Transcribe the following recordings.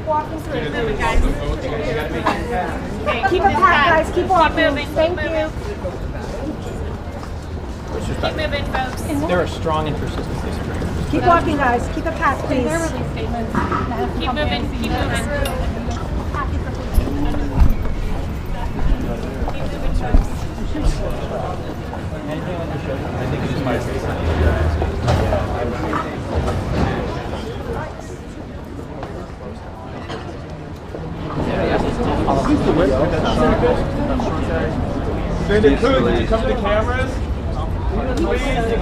keep walking through. Keep moving, guys. Keep it packed, guys. Keep walking. Thank you. Keep moving, folks. There are strong and persistent disagreements. Keep walking, guys. Keep it packed, please. Keep moving, keep moving. I think it is my Senator Coons, would you come to the cameras? Please, Senator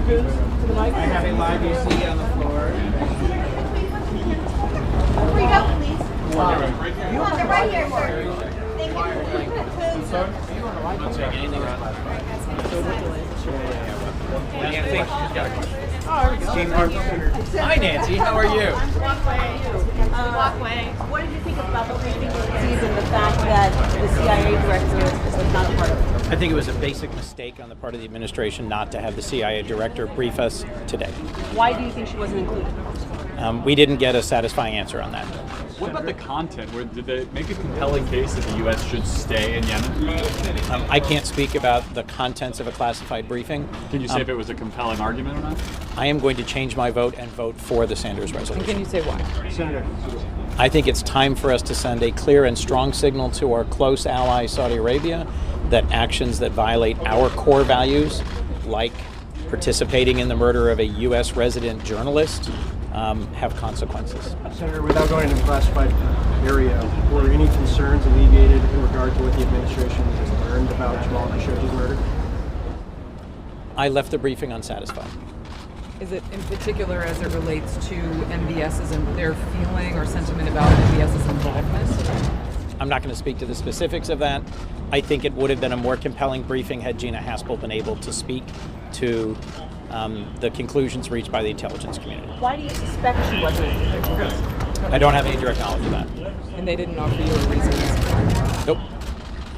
Coons, to the mic. I have a live UC on the floor. Where you go, please? You want it right here, sir. Thank you. Sorry? Hi, Nancy. How are you? Walkway. What did you think about the briefing season, the fact that the CIA director was not a part of it? I think it was a basic mistake on the part of the administration not to have the CIA director brief us today. Why do you think she wasn't included? We didn't get a satisfying answer on that. What about the content? Did they make a compelling case that the U.S. should stay in Yemen? I can't speak about the contents of a classified briefing. Can you say if it was a compelling argument or not? I am going to change my vote and vote for the Sanders resolution. Can you say why? Senator. I think it's time for us to send a clear and strong signal to our close ally, Saudi Arabia, that actions that violate our core values, like participating in the murder of a U.S. resident journalist, have consequences. Senator, without going into the classified area, were any concerns alleviated in regard to what the administration has learned about Jamal Khashoggi's murder? I left the briefing unsatisfied. Is it in particular as it relates to MBS's and their feeling or sentiment about MBS's involvement? I'm not going to speak to the specifics of that. I think it would have been a more compelling briefing had Gina Haspel been able to speak to the conclusions reached by the intelligence community. Why do you suspect she wasn't included? I don't have any direct knowledge of that. And they didn't offer you a reason? Nope.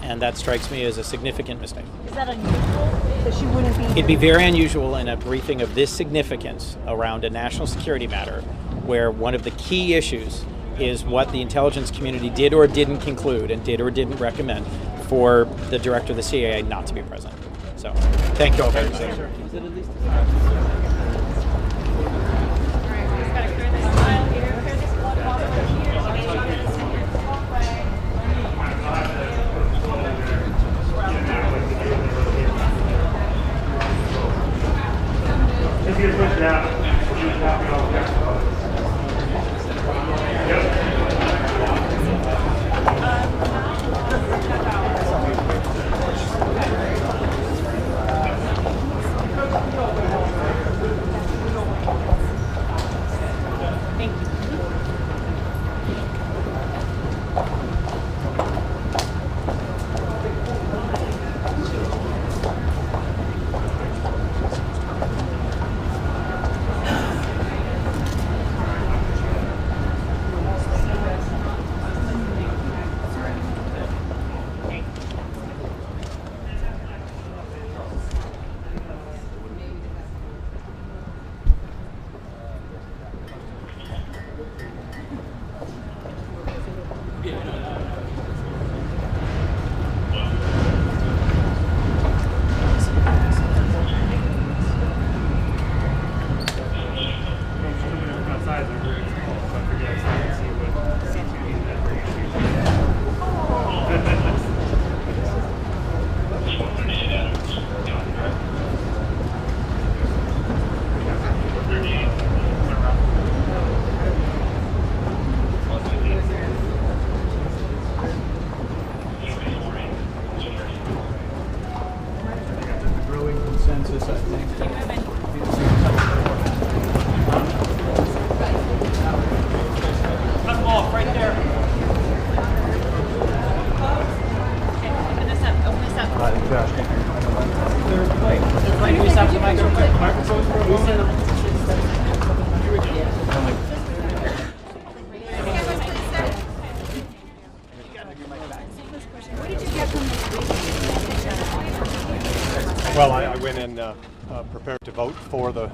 And that strikes me as a significant mistake. Is that unusual? That she wouldn't be? It'd be very unusual in a briefing of this significance around a national security matter where one of the key issues is what the intelligence community did or didn't conclude and did or didn't recommend for the director of the CIA not to be present. So, thank you all very much. Well, I went in prepared to vote for the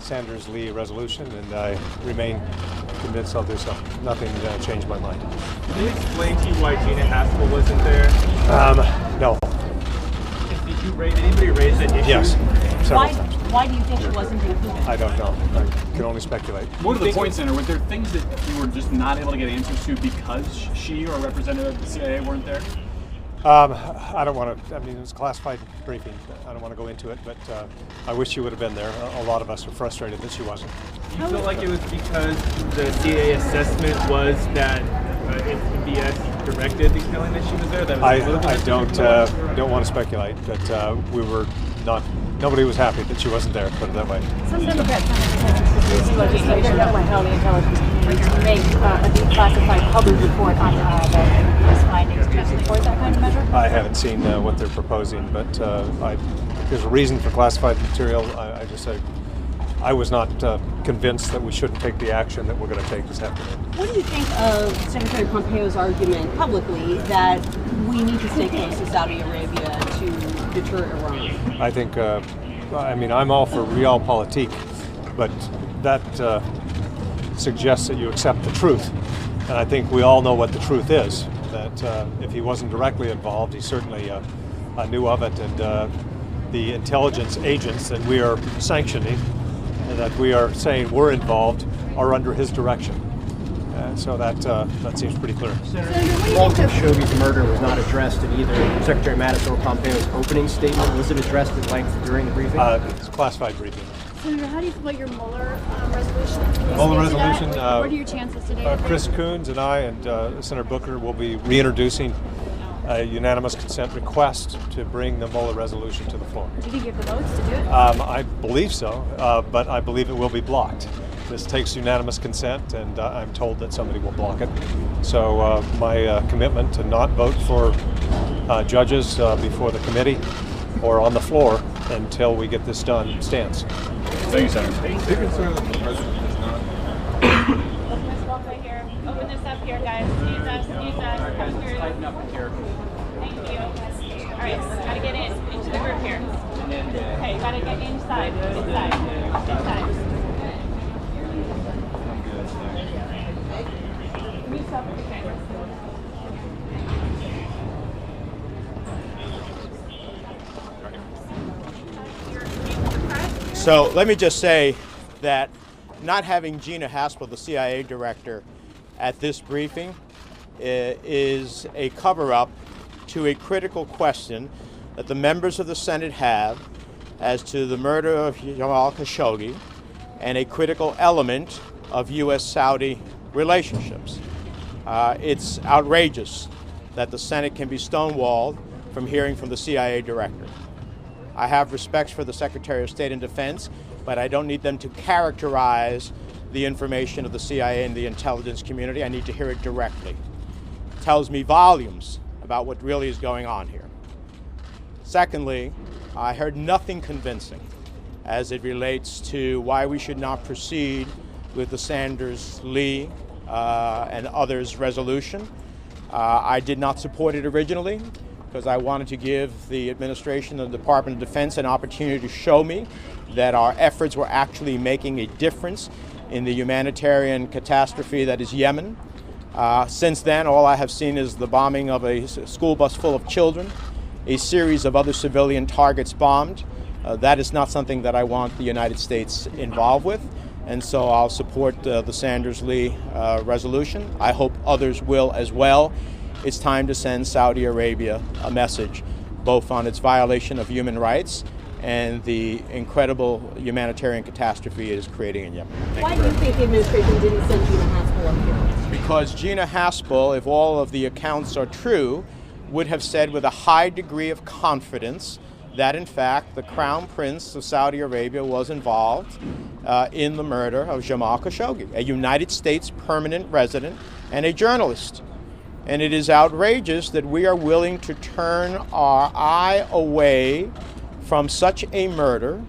Sanders-Lee resolution, and I remain convinced I'll do so. Nothing changed my mind. Can you explain to you why Gina Haspel wasn't there? No. Did anybody raise that issue? Yes. Several times. Why do you think she wasn't included? I don't know. I can only speculate. More to the point, Senator, were there things that you were just not able to get answers to because she or a representative of the CIA weren't there? I don't want to, I mean, it was a classified briefing. I don't want to go into it, but I wish she would have been there. A lot of us are frustrated that she wasn't. You feel like it was because the CIA assessment was that MBS directed the killing that she was there? That was I don't want to speculate, but we were not, nobody was happy that she wasn't there, put it that way. Some Democrats have legislation that might help the intelligence community to make a declassified public report on these findings. Do you support that kind of measure? I haven't seen what they're proposing, but there's a reason for classified material. I just say I was not convinced that we shouldn't take the action that we're going to take this afternoon. What do you think of Secretary Pompeo's argument publicly that we need to stay close to Saudi Arabia to deter Iran? I think, I mean, I'm all for realpolitik, but that suggests that you accept the truth. And I think we all know what the truth is, that if he wasn't directly involved, he certainly knew of it. And the intelligence agents that we are sanctioning, that we are saying were involved, are under his direction. So that seems pretty clear. Jamal Khashoggi's murder was not addressed in either Secretary Mattis or Pompeo's opening statement. Was it addressed at length during the briefing? It's a classified briefing. Senator, how do you feel about your Mueller resolution? Mueller resolution. What are your chances today? Chris Coons and I and Senator Booker will be reintroducing a unanimous consent request to bring the Mueller resolution to the floor. Do you think you have the votes to do it? I believe so, but I believe it will be blocked. This takes unanimous consent, and I'm told that somebody will block it. So my commitment to not vote for judges before the committee or on the floor until we get this done stands. Thank you, Senator. Big concern that the president is not. Open this walkway here. Open this up here, guys. Use us. Come through. Tighten up here. Thank you. All right, gotta get into the group here. Okay, gotta get inside. So let me just say that not having Gina Haspel, the CIA director, at this briefing is a cover-up to a critical question that the members of the Senate have as to the murder of Jamal Khashoggi and a critical element of U.S.-Saudi relationships. It's outrageous that the Senate can be stonewalled from hearing from the CIA director. I have respect for the Secretary of State and Defense, but I don't need them to characterize the information of the CIA and the intelligence community. I need to hear it directly. It tells me volumes about what really is going on here. Secondly, I heard nothing convincing as it relates to why we should not proceed with the Sanders-Lee and others resolution. I did not support it originally because I wanted to give the administration and the Department of Defense an opportunity to show me that our efforts were actually making a difference in the humanitarian catastrophe that is Yemen. Since then, all I have seen is the bombing of a school bus full of children, a series of other civilian targets bombed. That is not something that I want the United States involved with, and so I'll support the Sanders-Lee resolution. I hope others will as well. It's time to send Saudi Arabia a message, both on its violation of human rights and the incredible humanitarian catastrophe it is creating in Yemen. Why do you think the administration didn't send Gina Haspel up here? Because Gina Haspel, if all of the accounts are true, would have said with a high degree of confidence that, in fact, the Crown Prince of Saudi Arabia was involved in the murder of Jamal Khashoggi, a United States permanent resident and a journalist. And it is outrageous that we are willing to turn our eye away from such a murder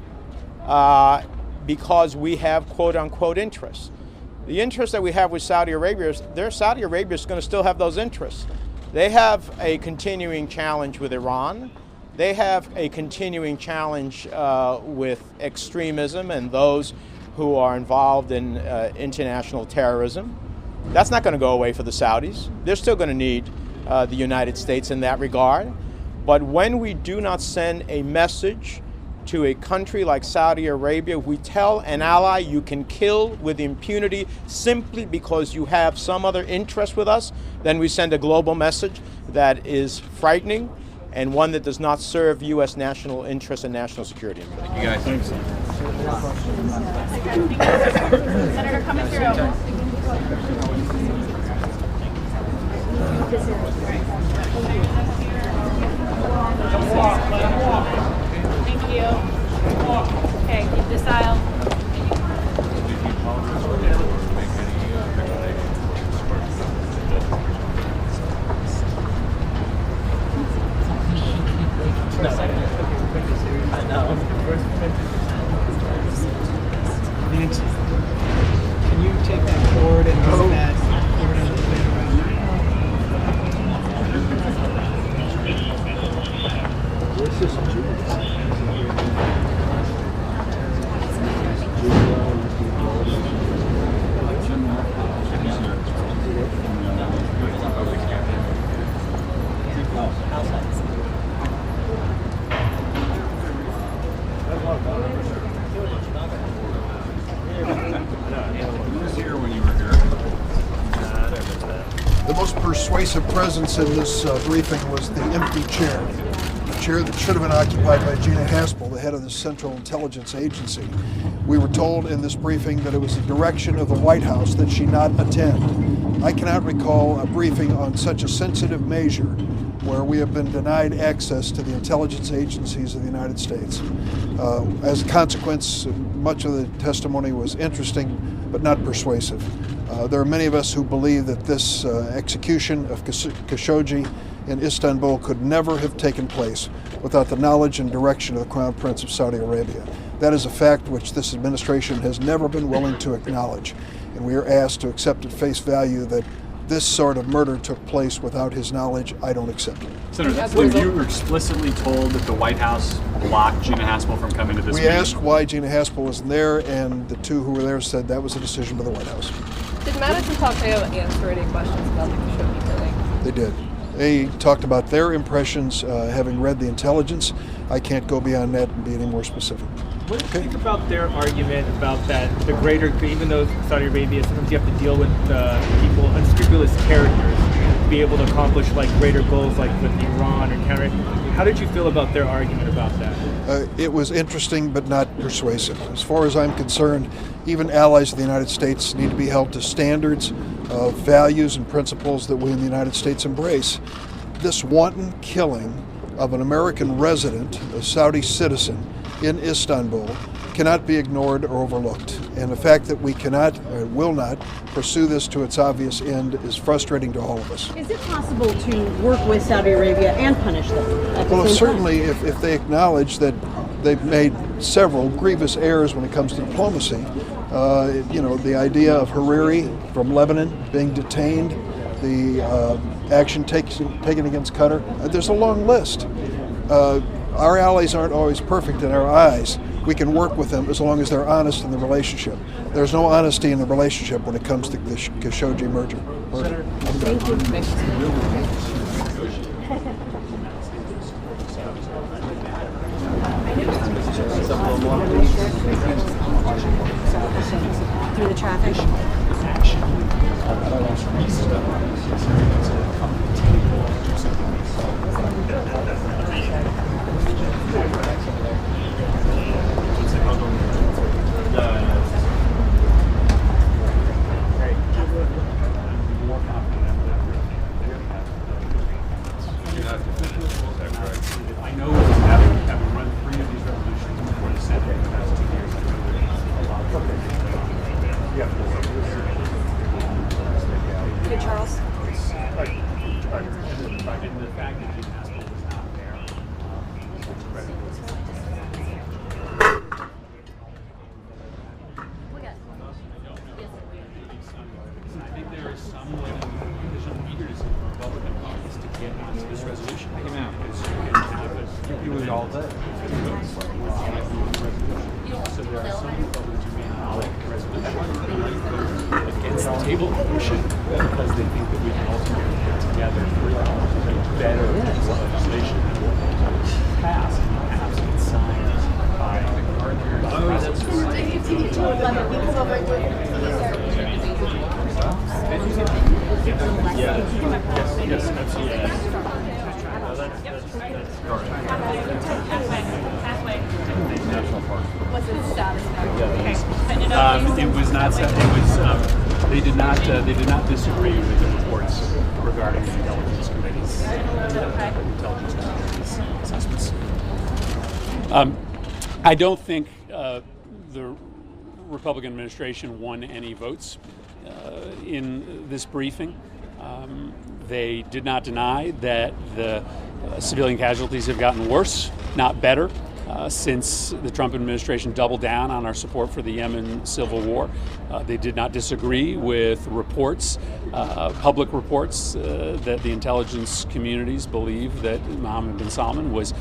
because we have quote-unquote interests. The interests that we have with Saudi Arabia, Saudi Arabia is going to still have those interests. They have a continuing challenge with Iran. They have a continuing challenge with extremism and those who are involved in international terrorism. That's not going to go away for the Saudis. They're still going to need the United States in that regard. But when we do not send a message to a country like Saudi Arabia, we tell an ally you can kill with impunity simply because you have some other interest with us, then we send a global message that is frightening and one that does not serve U.S. national interest and national security. Thank you guys. Thanks. Senator, coming through. Thank you. Okay, keep this aisle. I know. Nancy, can you take that cord and move that cord a little bit around? Where's this The most persuasive presence in this briefing was the empty chair. The chair that should have been occupied by Gina Haspel, the head of the Central Intelligence Agency. We were told in this briefing that it was the direction of the White House that she not attend. I cannot recall a briefing on such a sensitive measure where we have been denied access to the intelligence agencies of the United States. As a consequence, much of the testimony was interesting but not persuasive. There are many of us who believe that this execution of Khashoggi in Istanbul could never have taken place without the knowledge and direction of the Crown Prince of Saudi Arabia. That is a fact which this administration has never been willing to acknowledge, and we are asked to accept at face value that this sort of murder took place without his knowledge. I don't accept it. Senator, you were explicitly told that the White House blocked Gina Haspel from coming to this meeting. We asked why Gina Haspel wasn't there, and the two who were there said that was a decision by the White House. Did Mattis and Pompeo answer any questions about the Khashoggi killing? They did. They talked about their impressions, having read the intelligence. I can't go beyond that and be any more specific. What do you think about their argument about that the greater, even though Saudi Arabia, sometimes you have to deal with people, unscrupulous characters, to be able to accomplish like greater goals like with Iran or counter. How did you feel about their argument about that? It was interesting but not persuasive. As far as I'm concerned, even allies of the United States need to be held to standards of values and principles that we in the United States embrace. This wanton killing of an American resident, a Saudi citizen, in Istanbul cannot be ignored or overlooked. And the fact that we cannot or will not pursue this to its obvious end is frustrating to all of us. Is it possible to work with Saudi Arabia and punish them at the Well, same certainly if they acknowledge that they've made several grievous errors when it comes to diplomacy, the idea of Hariri from Lebanon being detained, the action taken against Qatar, there's a long list. Our allies aren't always perfect in our eyes. We can work with them as long as they're honest in the relationship. There's no honesty in the relationship when it comes to the Khashoggi murder. Thank you. Through the traffic. I know having run 3 of these revolutions before the Senate in the past 2 years, I know that a lot of Hey, Charles. and the fact that Gina Haspel was not there. I think there is some conditions eagerness of the Republican caucus to get onto this resolution. Is you can have it all day. So there are some Republicans who may not like the resolution who might vote against the table motion because they think that we can ultimately get together for a better legislation that will pass and perhaps get signed by partners. Yes, What's the status now? Okay. It was not. They did not. They did not disagree with the reports regarding the intelligence committee's assessments. I don't think the Republican administration won any votes in this briefing. They did not deny that the civilian casualties have gotten worse, not better, since the Trump administration doubled down on our support for the Yemen civil war. They did not disagree with reports, public reports, that the intelligence communities believe that Mohammed bin Salman was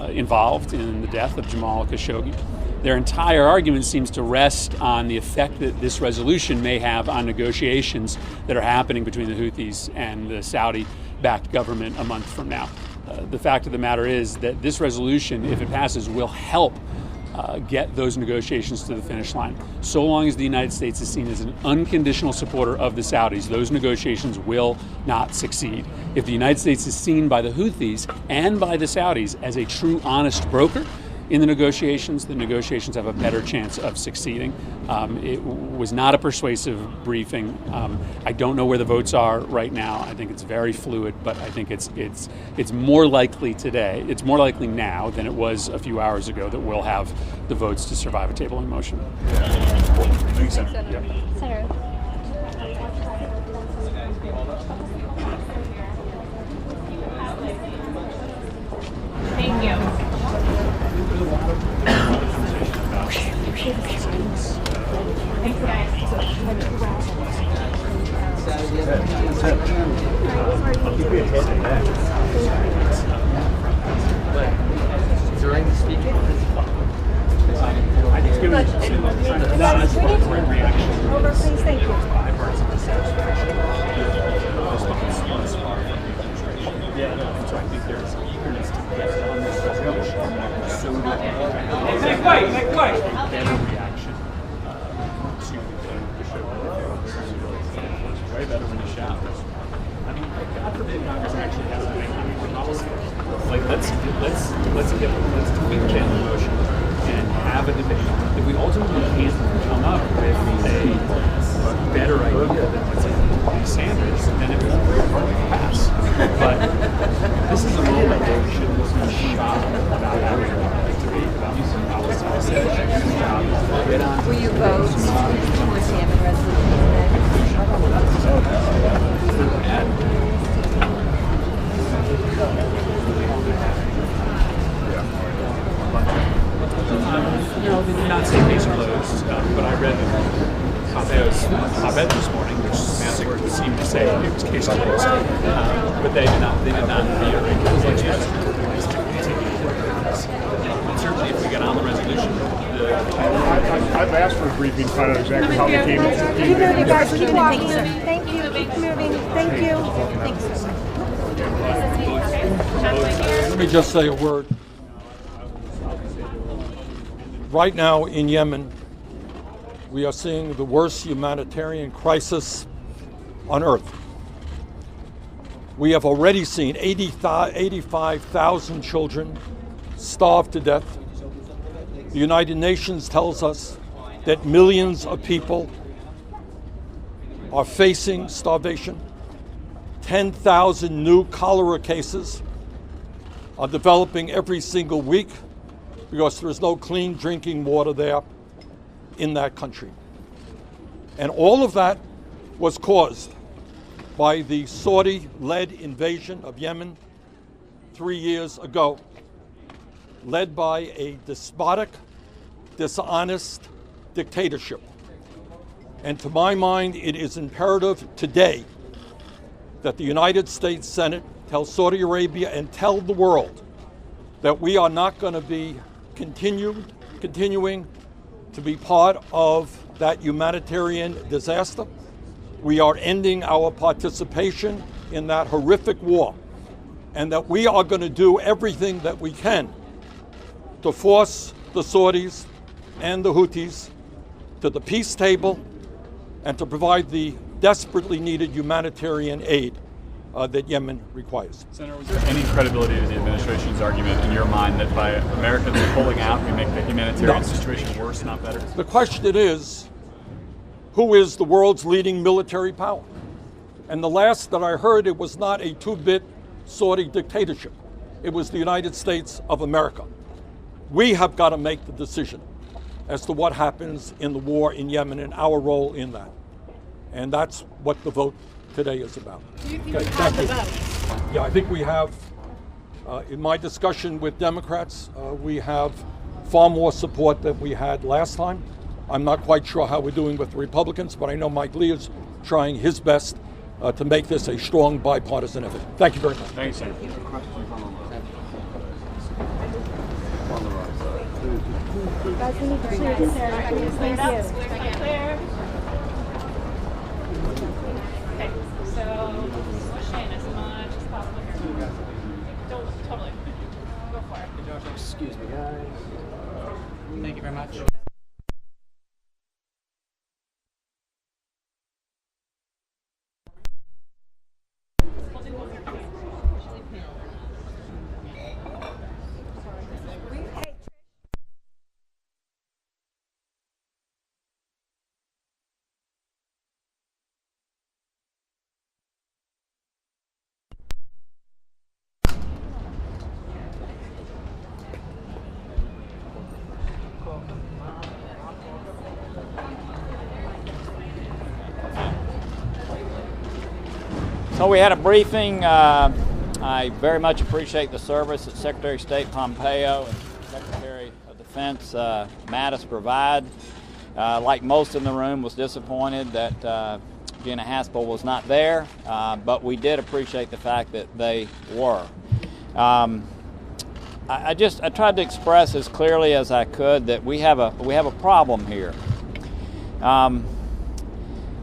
involved in the death of Jamal Khashoggi. Their entire argument seems to rest on the effect that this resolution may have on negotiations that are happening between the Houthis and the Saudi-backed government a month from now. The fact of the matter is that this resolution, if it passes, will help get those negotiations to the finish line. So long as the United States is seen as an unconditional supporter of the Saudis, those negotiations will not succeed. If the United States is seen by the Houthis and by the Saudis as a true, honest broker in the negotiations have a better chance of succeeding. It was not a persuasive briefing. I don't know where the votes are right now. I think it's very fluid, but I think it's more likely today. It's more likely now than it was a few hours ago that we'll have the votes to survive a tabling motion. Thank you, Senator. Yep. Senator. Thank you. Thanks, guys. During the speaking, I think that's a great reaction. Over, please, thank you. Bipartisan dissatisfaction. Response far from the administration. And so I think there's eagerness to get on this resolution so that better reaction to the show. Way better when you shout. I mean, God forbid Congress actually has to make any policy. Like let's tweak the motion and have a debate. If we ultimately can't come up with a better idea than what's in Sanders, then it won't pass. But this is a moment where we shouldn't be shocked about having a debate about using policy. Will you vote for the Yemen resolution? No, they did not say case closed, but I read Pompeo's op-ed this morning, which seemed to say it was case closed, but they did not reiterate it was like to continue working this. And certainly, if we get on the resolution, I've asked for a briefing to find out exactly how they came. Keep moving, guys. Keep walking. Thank you. Keep moving. Thank you. Let me just say a word. Right now in Yemen, we are seeing the worst humanitarian crisis on earth. We have already seen 85,000 children starve to death. The United Nations tells us that millions of people are facing starvation. 10,000 new cholera cases are developing every single week because there is no clean drinking water there in that country. And all of that was caused by the Saudi-led invasion of Yemen 3 years ago, led by a despotic, dishonest dictatorship. And to my mind, it is imperative today that the United States Senate tell Saudi Arabia and tell the world that we are not going to be continuing to be part of that humanitarian disaster. We are ending our participation in that horrific war, and that we are going to do everything that we can to force the Saudis and the Houthis to the peace table and to provide the desperately needed humanitarian aid that Yemen requires. Senator, was there any credibility to the administration's argument in your mind that by Americans pulling out, we make the humanitarian situation worse, not better? The question is, who is the world's leading military power? And the last that I heard, it was not a two-bit Saudi dictatorship. It was the United States of America. We have got to make the decision as to what happens in the war in Yemen and our role in that. And that's what the vote today is about. Do you think we have the vote? Yeah, I think we have, in my discussion with Democrats, we have far more support than we had last time. I'm not quite sure how we're doing with the Republicans, but I know Mike Lee is trying his best to make this a strong bipartisan effort. Thank you very much. Thanks, sir. Guys, we need to clear this area. Thank you. Clear. Okay, so push in as much as possible here. Totally. Go for it. Excuse me, guys. Thank you very much. So we had a briefing. I very much appreciate the service that Secretary of State Pompeo and Secretary of Defense Mattis provide. Like most in the room, was disappointed that Gina Haspel was not there, but we did appreciate the fact that they were. I tried to express as clearly as I could that we have a problem here.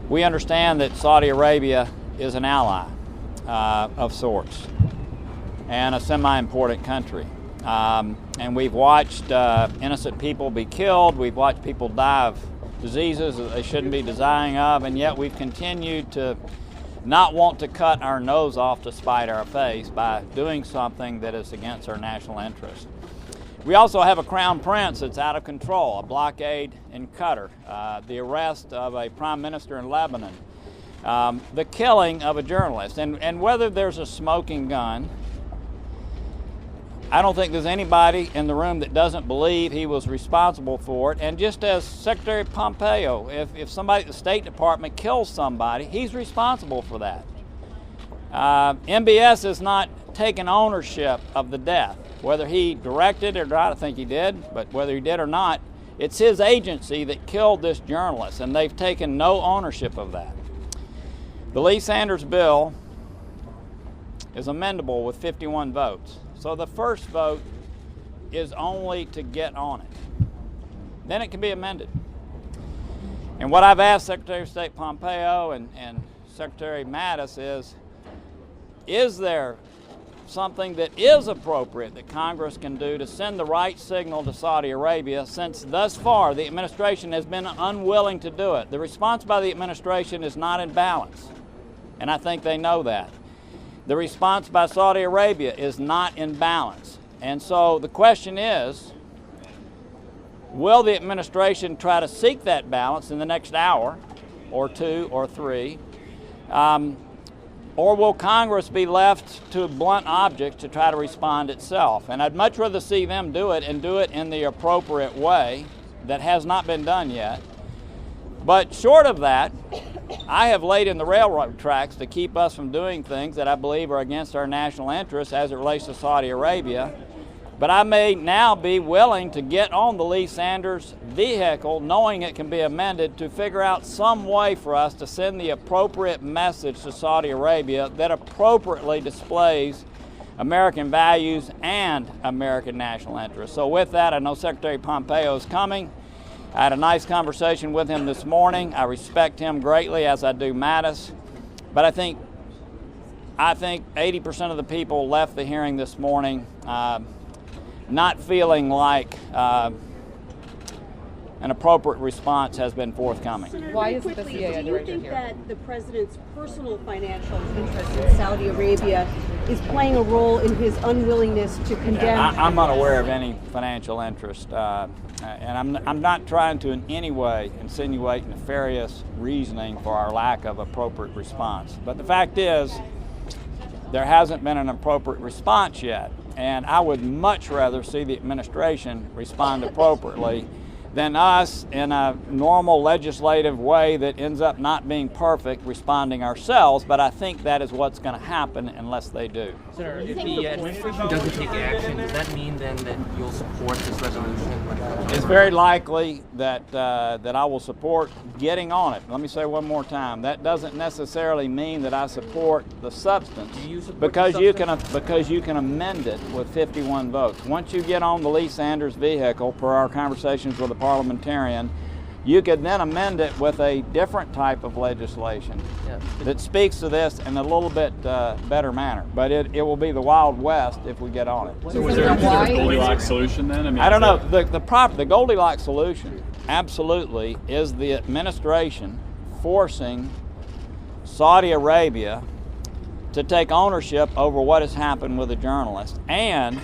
We understand that Saudi Arabia is an ally of sorts and a semi-important country. And we've watched innocent people be killed. We've watched people die of diseases that they shouldn't be dying of, and yet we've continued to not want to cut our nose off to spite our face by doing something that is against our national interest. We also have a crown prince that's out of control, a blockade in Qatar, the arrest of a prime minister in Lebanon, the killing of a journalist. And whether there's a smoking gun, I don't think there's anybody in the room that doesn't believe he was responsible for it. And just as Secretary Pompeo, if somebody at the State Department kills somebody, he's responsible for that. MBS has not taken ownership of the death. Whether he directed it or not, I think he did, but whether he did or not, it's his agency that killed this journalist, and they've taken no ownership of that. The Lee Sanders bill is amendable with 51 votes. So the first vote is only to get on it. Then it can be amended. And what I've asked Secretary of State Pompeo and Secretary Mattis is there something that is appropriate that Congress can do to send the right signal to Saudi Arabia, since thus far the administration has been unwilling to do it. The response by the administration is not in balance, and I think they know that. The response by Saudi Arabia is not in balance. And so the question is, will the administration try to seek that balance in the next hour or two or three? Or will Congress be left to blunt objects to try to respond itself? And I'd much rather see them do it and do it in the appropriate way that has not been done yet. But short of that, I have laid in the railroad tracks to keep us from doing things that I believe are against our national interests as it relates to Saudi Arabia. But I may now be willing to get on the Lee Sanders vehicle, knowing it can be amended, to figure out some way for us to send the appropriate message to Saudi Arabia that appropriately displays American values and American national interests. So with that, I know Secretary Pompeo is coming. I had a nice conversation with him this morning. I respect him greatly, as I do Mattis. But I think 80% of the people left the hearing this morning not feeling like an appropriate response has been forthcoming. Senator, Why isn't the quickly, CIA do you director think here? that the president's personal financial interest in Saudi Arabia is playing a role in his unwillingness to condemn? I'm unaware of any financial interest, and I'm not trying to in any way insinuate nefarious reasoning for our lack of appropriate response. But the fact is, there hasn't been an appropriate response yet, and I would much rather see the administration respond appropriately than us in a normal legislative way that ends up not being perfect, responding ourselves. But I think that is what's going to happen unless they do. Sir, if the administration doesn't take action, does that mean then that you'll support this resolution? It's very likely that that I will support getting on it. Let me say one more time. That doesn't necessarily mean that I support the substance, because you can amend it with 51 votes. Once you get on the Lee Sanders vehicle, per our conversations with the parliamentarian, you could then amend it with a different type of legislation that speaks to this in a little bit better manner. But it will be the Wild West if we get on it. So is there a Goldilocks solution then? I don't know. The Goldilocks solution absolutely is the administration forcing Saudi Arabia to take ownership over what has happened with the journalist, and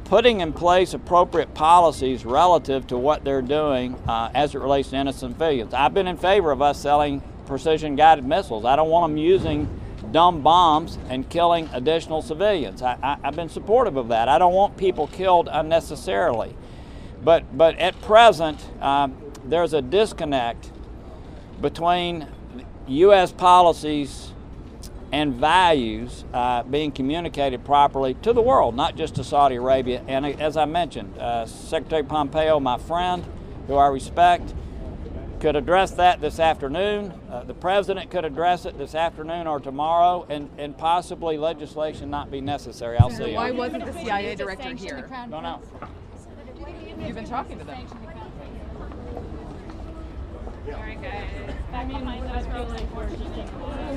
putting in place appropriate policies relative to what they're doing as it relates to innocent civilians. I've been in favor of us selling precision-guided missiles. I don't want them using dumb bombs and killing additional civilians. I've been supportive of that. I don't want people killed unnecessarily. But at present, there's a disconnect between U.S. policies and values being communicated properly to the world, not just to Saudi Arabia. And as I mentioned, Secretary Pompeo, my friend, who I respect, could address that this afternoon. The President could address it this afternoon or tomorrow, and possibly legislation not be necessary. I'll see. Why wasn't the CIA director here? Don't know. You've been talking to them. Alright guys, back behind us really important.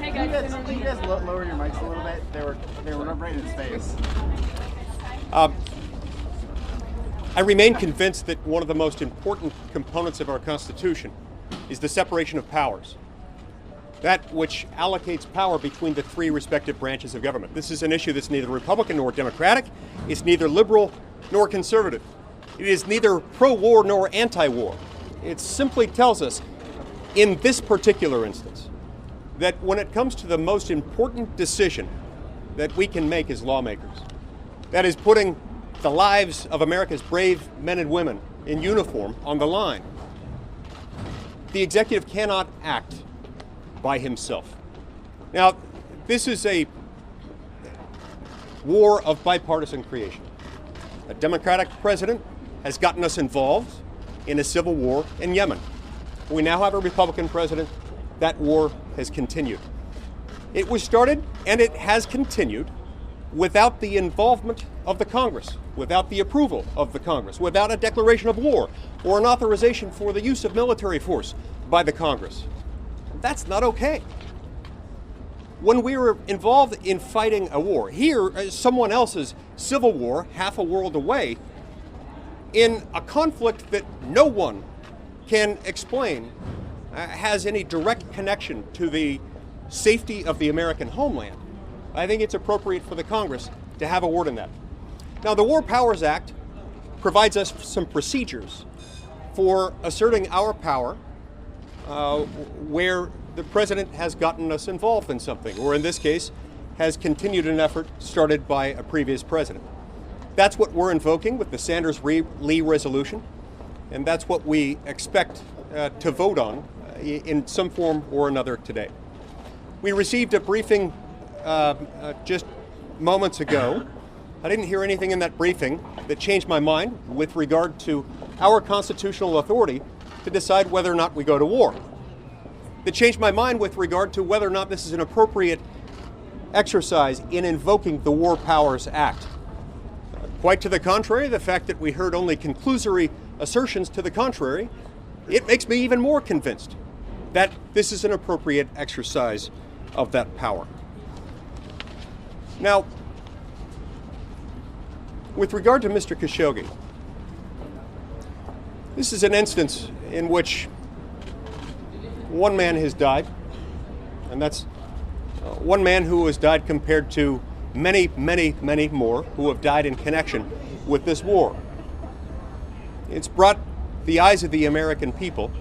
Hey Can guys, you guys lower your mics a little bit? They were right in his face. I remain convinced that one of the most important components of our Constitution is the separation of powers. That which allocates power between the three respective branches of government. This is an issue that's neither Republican nor Democratic. It's neither liberal nor conservative. It is neither pro-war nor anti-war. It simply tells us, in this particular instance, that when it comes to the most important decision that we can make as lawmakers, that is putting the lives of America's brave men and women in uniform on the line, the executive cannot act by himself. Now, this is a war of bipartisan creation. A Democratic president has gotten us involved in a civil war in Yemen. We now have a Republican president. That war has continued. It was started and it has continued without the involvement of the Congress, without the approval of the Congress, without a declaration of war or an authorization for the use of military force by the Congress. That's not okay. When we were involved in fighting a war, here, someone else's civil war, half a world away, in a conflict that no one can explain has any direct connection to the safety of the American homeland, I think it's appropriate for the Congress to have a word in that. Now, the War Powers Act provides us some procedures for asserting our power where the president has gotten us involved in something, or in this case, has continued an effort started by a previous president. That's what we're invoking with the Sanders-Lee resolution, and that's what we expect to vote on in some form or another today. We received a briefing just moments ago I didn't hear anything in that briefing that changed my mind with regard to our constitutional authority to decide whether or not we go to war. That changed my mind with regard to whether or not this is an appropriate exercise in invoking the War Powers Act. Quite to the contrary, the fact that we heard only conclusory assertions to the contrary, it makes me even more convinced that this is an appropriate exercise of that power. Now, with regard to Mr. Khashoggi, this is an instance in which one man has died, and that's one man who has died compared to many, many, many more who have died in connection with this war. It's brought the eyes of the American people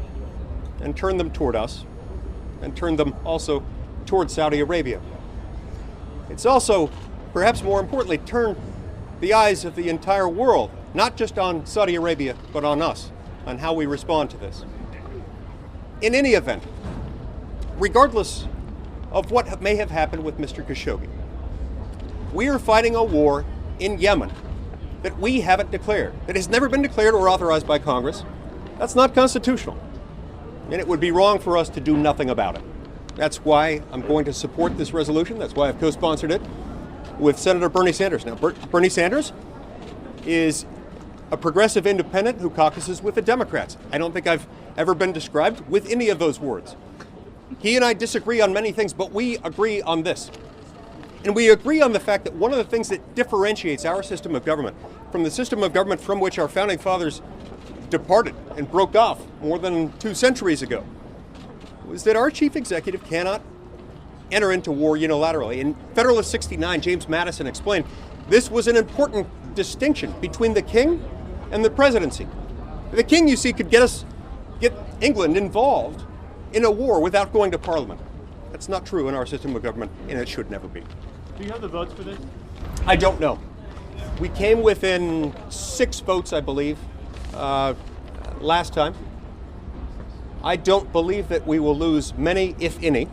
and turned them toward us, and turned them also toward Saudi Arabia. It's also, perhaps more importantly, turned the eyes of the entire world, not just on Saudi Arabia, but on us, on how we respond to this. In any event, regardless of what may have happened with Mr. Khashoggi, we are fighting a war in Yemen that we haven't declared, that has never been declared or authorized by Congress. That's not constitutional, and it would be wrong for us to do nothing about it. That's why I'm going to support this resolution. That's why I've co-sponsored it with Senator Bernie Sanders. Now, Bernie Sanders is a progressive independent who caucuses with the Democrats. I don't think I've ever been described with any of those words. He and I disagree on many things, but we agree on this. And we agree on the fact that one of the things that differentiates our system of government from the system of government from which our founding fathers departed and broke off more than 2 centuries ago was that our chief executive cannot enter into war unilaterally. In Federalist 69, James Madison explained this was an important distinction between the king and the presidency. The king, you see, could get England involved in a war without going to Parliament. That's not true in our system of government, and it should never be. Do you have the votes for this? I don't know. We came within 6 votes, I believe, last time. I don't believe that we will lose many, if any,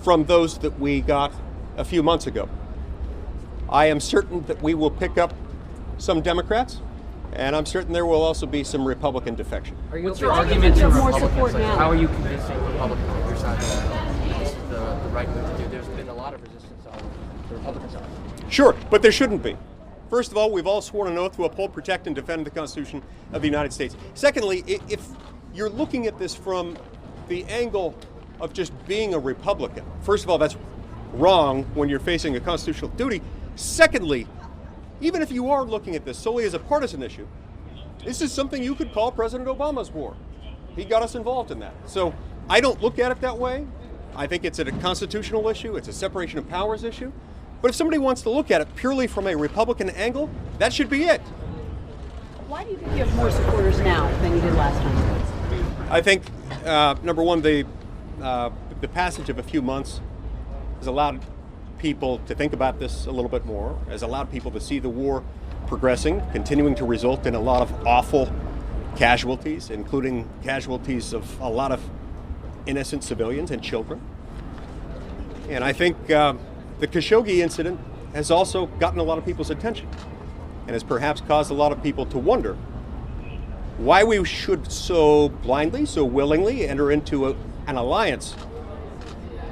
from those that we got a few months ago. I am certain that we will pick up some Democrats, and I'm certain there will also be some Republican defection. What's your argument to Republicans? Like, how are you convincing Republicans on your side that this is the right move to do? There's been a lot of resistance on the Republican side. Sure, but there shouldn't be. First of all, we've all sworn an oath to uphold, protect, and defend the Constitution of the United States. Secondly, if you're looking at this from the angle of just being a Republican, first of all, that's wrong when you're facing a constitutional duty. Secondly, even if you are looking at this solely as a partisan issue, this is something you could call President Obama's war. He got us involved in that. So I don't look at it that way. I think it's a constitutional issue. It's a separation of powers issue. But if somebody wants to look at it purely from a Republican angle, that should be it. Why do you think you have more supporters now than you did last time? I think, number one, the passage of a few months has allowed people to think about this a little bit more, has allowed people to see the war progressing, continuing to result in a lot of awful casualties, including casualties of a lot of innocent civilians and children. And I think the Khashoggi incident has also gotten a lot of people's attention and has perhaps caused a lot of people to wonder why we should so blindly, so willingly enter into an alliance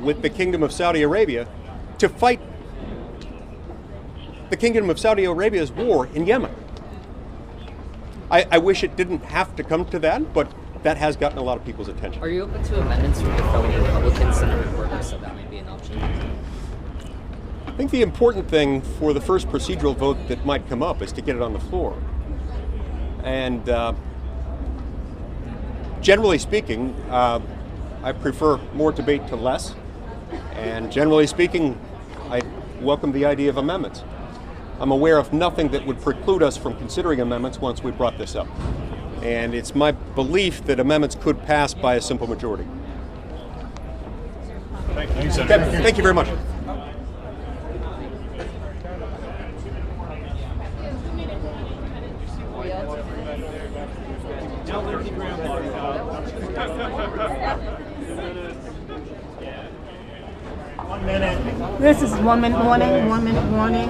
with the Kingdom of Saudi Arabia to fight the Kingdom of Saudi Arabia's war in Yemen. I wish it didn't have to come to that, but that has gotten a lot of people's attention. Are you open to amendments from your fellow Republicans? Senator Gordon said that might be an option. I think the important thing for the first procedural vote that might come up is to get it on the floor. And generally speaking, I prefer more debate to less. And generally speaking, I welcome the idea of amendments. I'm aware of nothing that would preclude us from considering amendments once we brought this up. And it's my belief that amendments could pass by a simple majority. Thank you, Senator. Okay, thank you very much. This is 1 minute warning, 1 minute warning.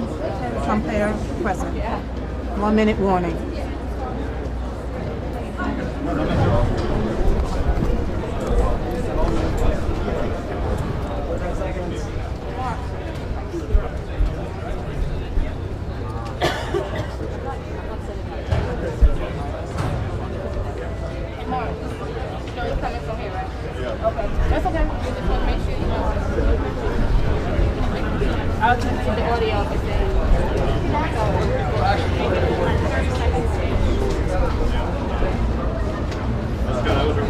Pompeo present. 1 minute warning. That's okay. You just want to make sure you know. I'll just put the audio up and then.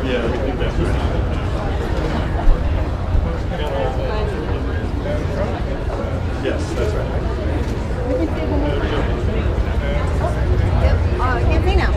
Yeah, we think that's right. Yes, that's right. Get me now.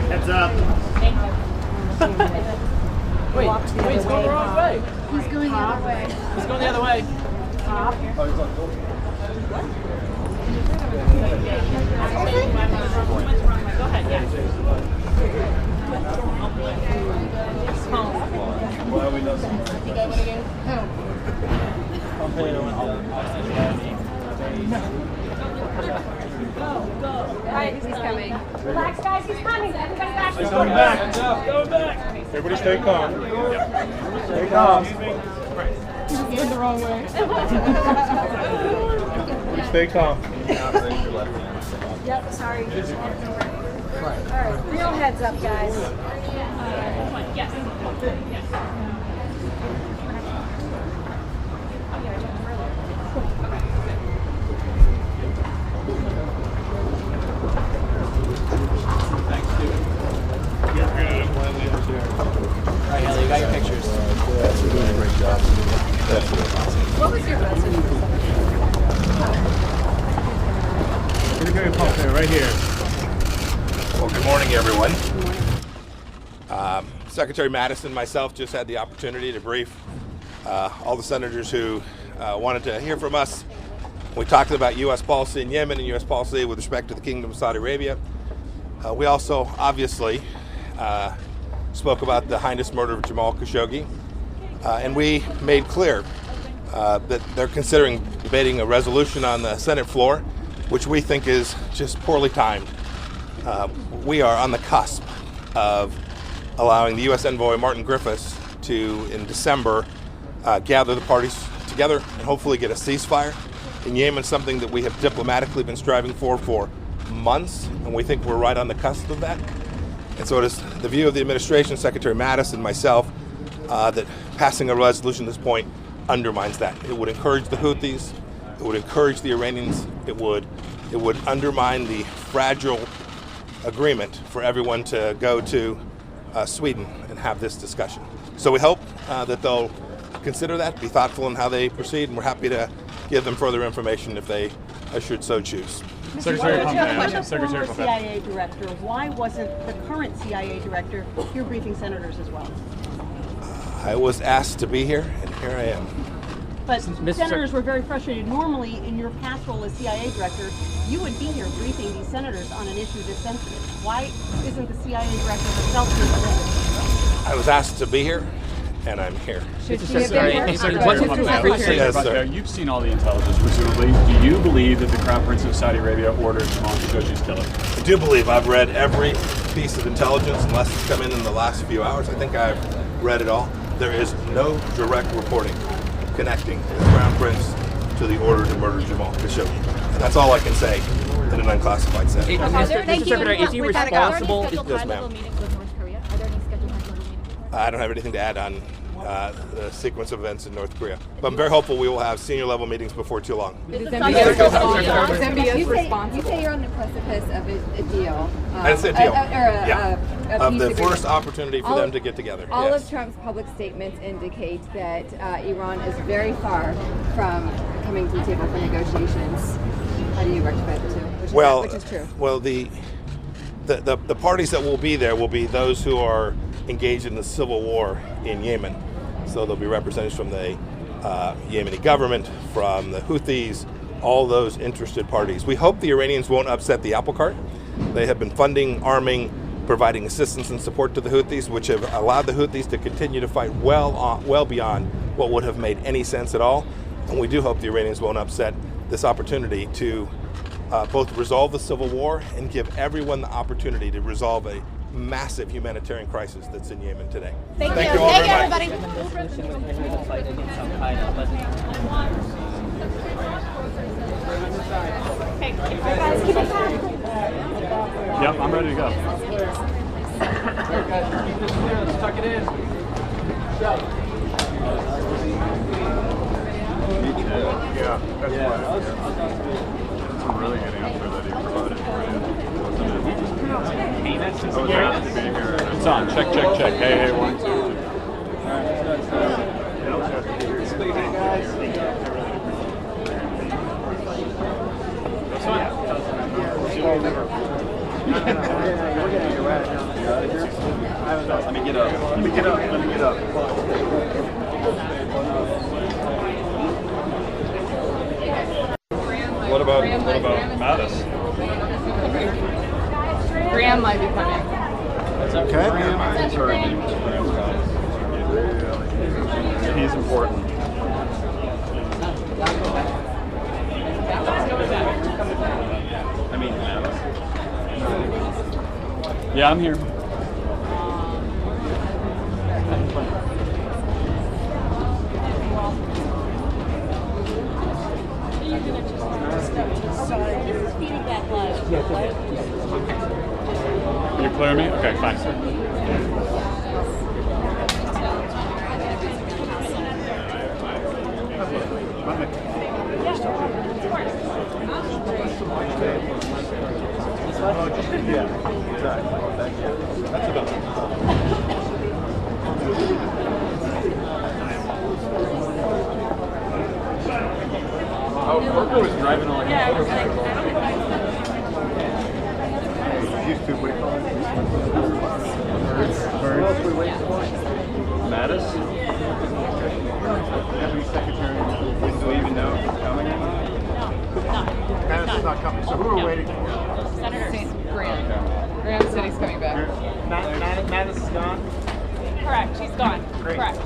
Heads up. Wait, he's going the wrong way. He's going the other way. He's going the other way. Go ahead, yeah. Why we not? You got one again? Alright, he's coming. Relax, guys, he's coming. Everybody back. He's coming back. Going back. Everybody stay calm. Stay calm. He's going the wrong way. Stay calm. Yep, sorry. Alright, real heads up, guys. Yes. Yes. Alright, Haley, you got your pictures. You're doing a great job. What was your message? Secretary Pompeo, right here. Well, good morning, everyone. Secretary Madison and myself just had the opportunity to brief all the senators who wanted to hear from us. We talked about U.S. policy in Yemen and U.S. policy with respect to the Kingdom of Saudi Arabia. We also, obviously, spoke about the heinous murder of Jamal Khashoggi. And we made clear that they're considering debating a resolution on the Senate floor, which we think is just poorly timed. We are on the cusp of allowing the U.S. envoy Martin Griffiths to, in December, gather the parties together and hopefully get a ceasefire in Yemen, something that we have diplomatically been striving for months, and we think we're right on the cusp of that. And so it is the view of the administration, Secretary Madison, and myself, that passing a resolution at this point undermines that. It would encourage the Houthis, it would encourage the Iranians, it would undermine the fragile agreement for everyone to go to Sweden and have this discussion. So we hope that they'll consider that, be thoughtful in how they proceed, and we're happy to give them further information if they should so choose. Secretary Pompeo, Secretary Pompeo. CIA director, why wasn't the current CIA director here briefing senators as well? I was asked to be here, and here I am. But senators were very frustrated. Normally, in your past role as CIA director, you would be here briefing these senators on an issue this sensitive. Why isn't the CIA director herself here today? I was asked to be here, and I'm here. Secretary Pompeo, Yes, sir. you've seen all the intelligence, presumably. Do you believe that the Crown Prince of Saudi Arabia ordered Jamal Khashoggi's killing? I do believe I've read every piece of intelligence, unless it's come in the last few hours. I think I've read it all. There is no direct reporting connecting the Crown Prince to the order to murder Jamal Khashoggi. And that's all I can say in an unclassified setting. Mr. Secretary, is he responsible? Yes, ma'am. I don't have anything to add on the sequence of events in North Korea. But I'm very hopeful we will have senior level meetings before too long. Is MBS responsible? You say you're on the precipice of a deal. I didn't say a deal. Or Yeah. of the first opportunity for them to get together. All yes. of Trump's public statements indicate that Iran is very far from coming to the table for negotiations. How do you rectify the two? Which is true. Well, the parties that will be there will be those who are engaged in the civil war in Yemen. So there'll be representatives from the Yemeni government, from the Houthis, all those interested parties. We hope the Iranians won't upset the apple cart. They have been funding, arming, providing assistance and support to the Houthis, which have allowed the Houthis to continue to fight well beyond what would have made any sense at all. And we do hope the Iranians won't upset this opportunity to both resolve the civil war and give everyone the opportunity to resolve a massive humanitarian crisis that's in Yemen today. Thank you all very much. everybody. Yep, I'm ready to go. Let's tuck it in. Yeah, that's right. That's a really good answer that he provided for you, wasn't it? I was asked to be here. It's on. Check, check, check. Hey, hey, 1, 2, 2. Let me get up. What about Mattis? Graham might be coming. That's okay. He's important. I mean, Mattis. Yeah, I'm here. Can you clear me? Okay, fine. Yeah, exactly. That's about Parker was driving on like a motorcycle. These two, what do you call it? Mattis? Deputy Secretary, do we even know if he's coming? Mattis is not coming, so who are we waiting for? Senator Graham. Graham said he's coming back. Mattis is gone? Correct, she's gone. Great. Correct.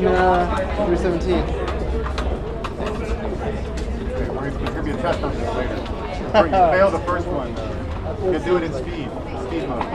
And 317. There's going to be a test on this later. You failed the first one. You can do it in speed mode.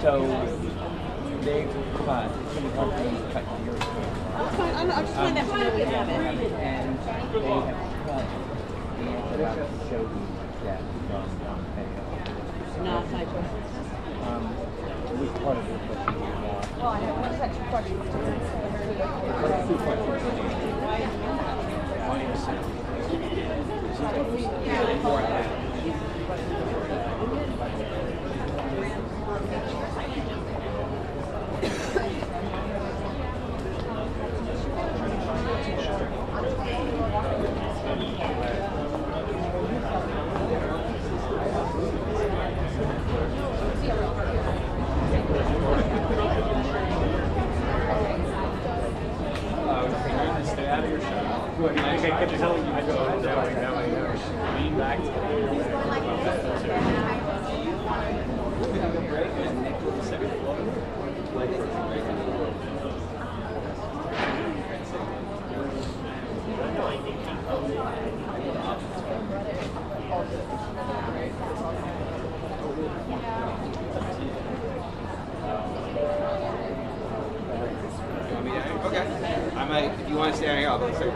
So they cut yours. That's fine. I'm just trying to know we have it. And they have cut the Khashoggi death from Pompeo. Not my choice. It was part of your question. Well, I have one section question. Two questions. Stay out of your shot. I can tell you go lean back to Okay. I might, if you want to stay hang out, let's say.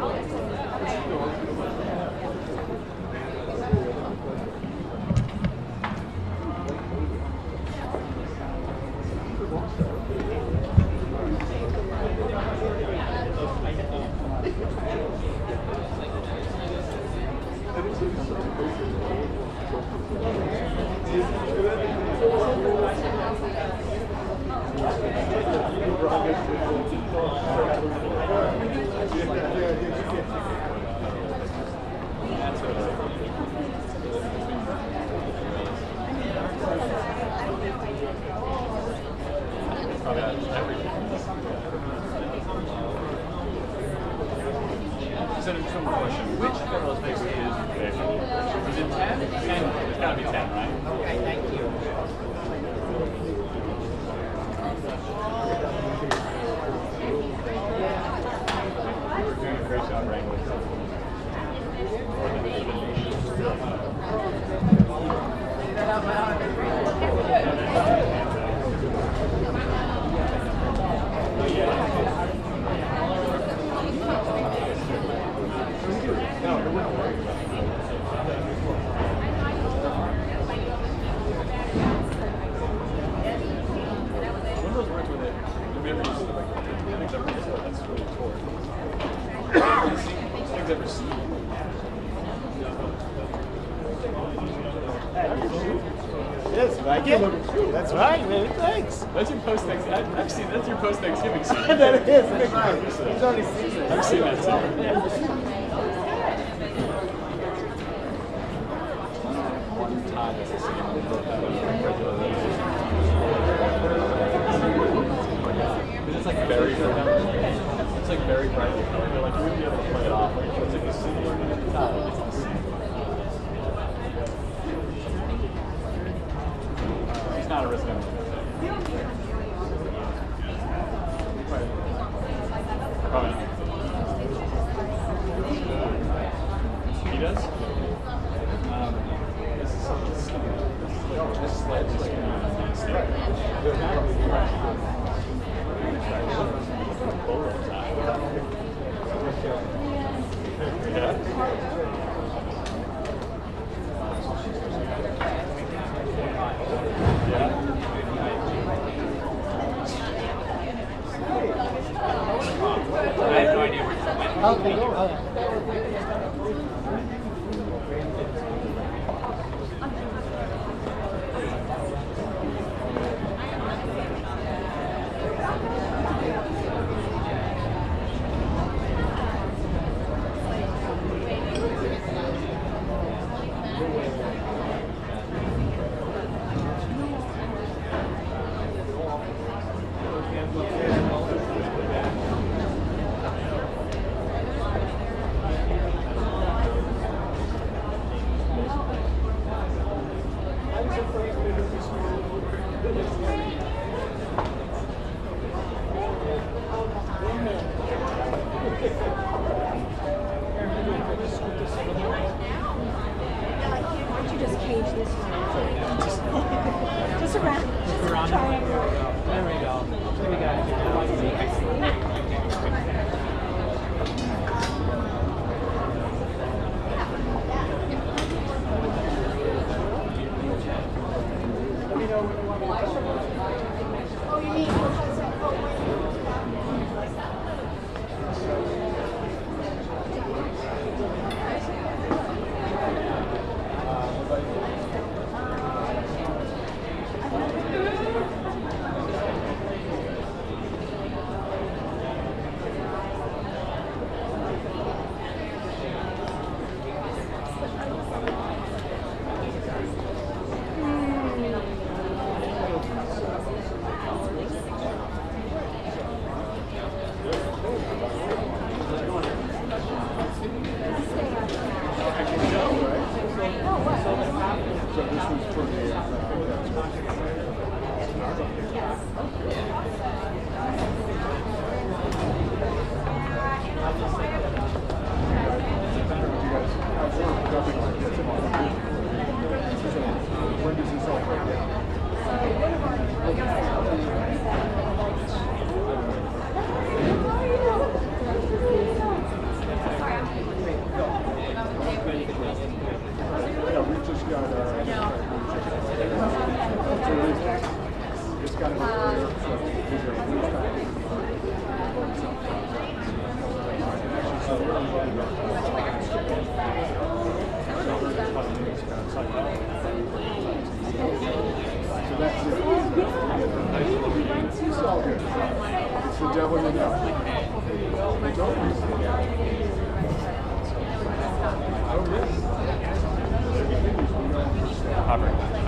Some question. Which federal space is your favorite? Is it 10? 10. It's got to be 10, right? Okay, thank you. You're doing a great job wrangling. Yes, like it. That's right, man. Thanks. That's your post Thanksgiving. I've seen that's your post Thanksgiving scene. That is. That's right. He's already seen it. I've seen that too. One time as a it's like very it's like very brightly colored. You're like you wouldn't be able to play it off. Like it's like the city at the top. It's the city. He's not a resident. Probably not.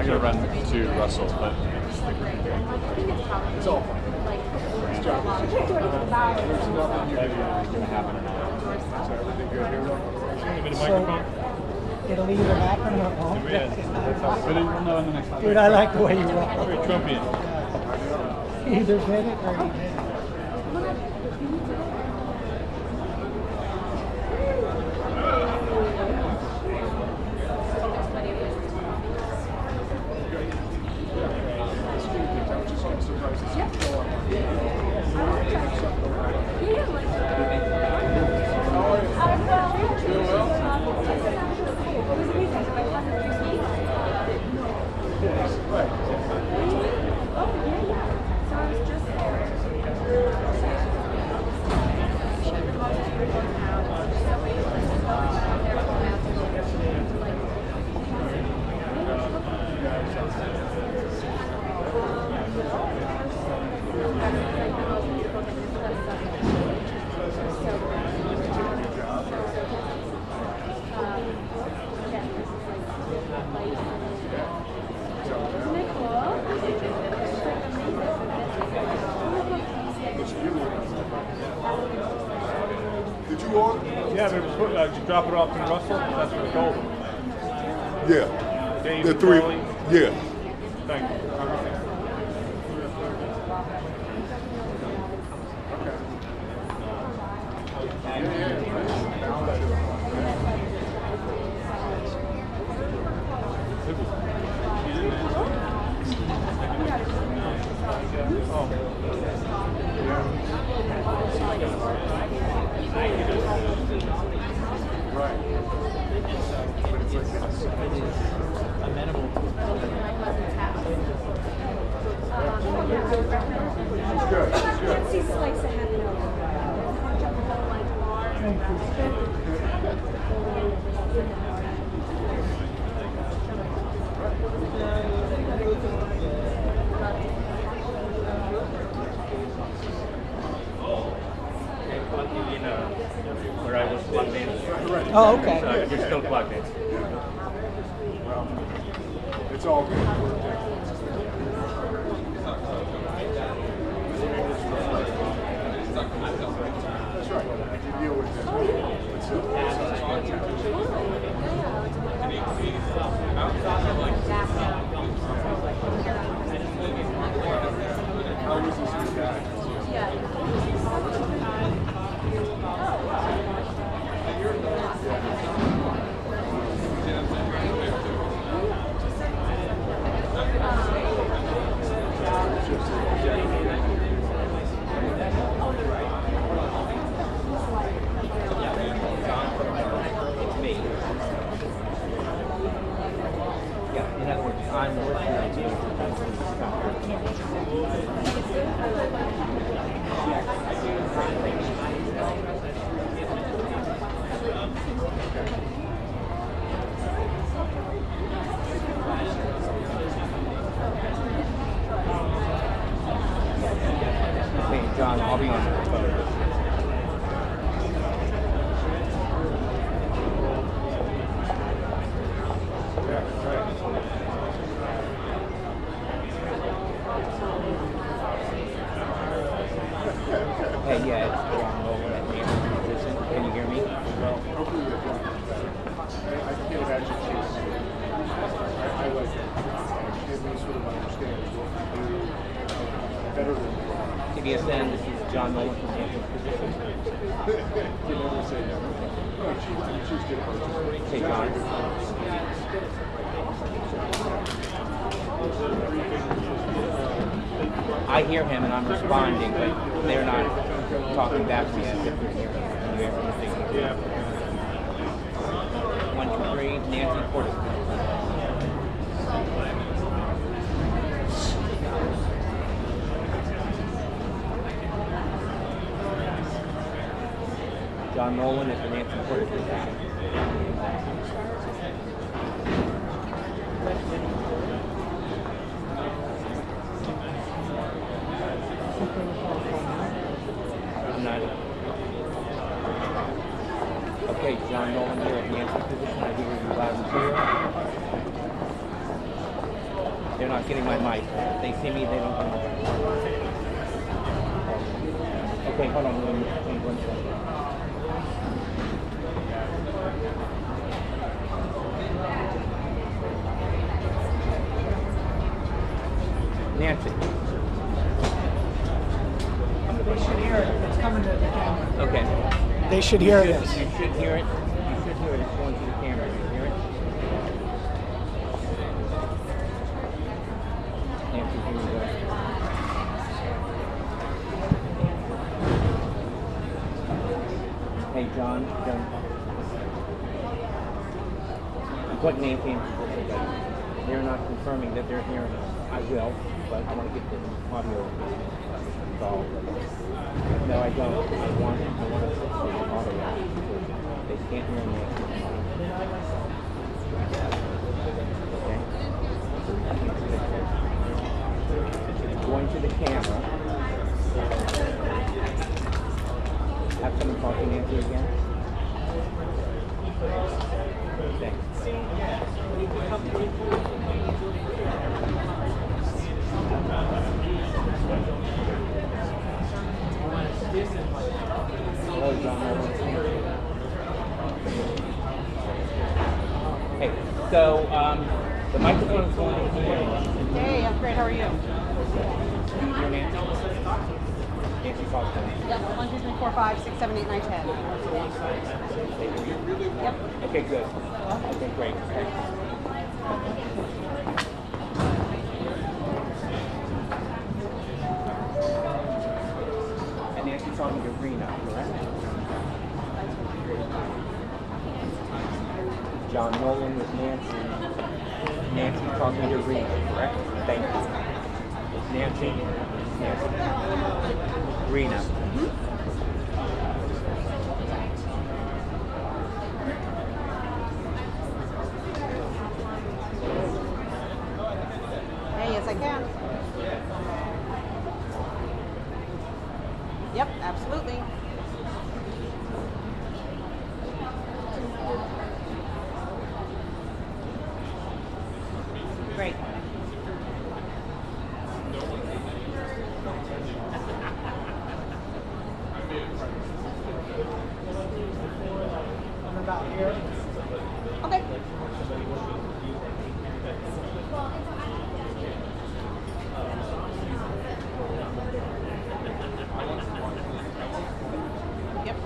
I gotta run to Russell, but it's all fine. His job is just there's nothing you're gonna happen or not. So everything good here? Give me the microphone. It'll either happen or it won't. But you'll know in the next. Dude, I like the way you rock. Very Trumpian. Either did it or he did it. Yeah, but did you drop it off in Russell? That's what it's called. Yeah. Dave The three. Charlie? Yeah. Thank you. Where I was plugged in. Oh, okay. So you're still plugged in. Well, it's all good. That's right. You deal with it. How was this new guy? Yeah, in other words, I'm working on you. Hey, John, I'll be on the phone. Hey, yeah, it's John Nolan at Management Position. Can you hear me? Well, hopefully you're fine. I can't imagine she's. I like it. She at least sort of understands what we do better than we do. TBSN, this is John Nolan from Management Position. You never say that. No, she's good. Hey, John. I hear him and I'm responding, but they're not talking back to me as if they're hearing everything. 1, 2, 3, Nancy Porter. John Nolan is the Nancy Porter. I'm not. Okay, John Nolan here at Nancy's position. I hear you loud and clear. They're not getting my mic. If they see me, they don't get my mic. Okay, hold on. Let me change one second. Nancy. They should hear it. It's coming to the camera. Okay. They should hear this. You should hear it. You should hear it. It's going to the camera. You hear it? Nancy, here we go. Hey, John. What Nancy and they're not confirming that they're hearing us. I will, but I want to get the audio solved. No, I don't. I want to fix the audio. They can't hear me. Okay? Going to the camera. Have someone talk to Nancy again. Thanks. Hello, John. Hey, so the microphone is going to here. Hey, I'm great. How are you? Your name? Nancy Foster. Yep. 1, 2, 3, 4, 5, 6, 7, 8, 9, 10. Yep. Okay, good. Okay, great. Thanks. And Nancy's talking to Rena, correct? John Nolan with Nancy. Nancy talking to Rena, correct? Thank you. Nancy. Rena. here? Okay. Yep.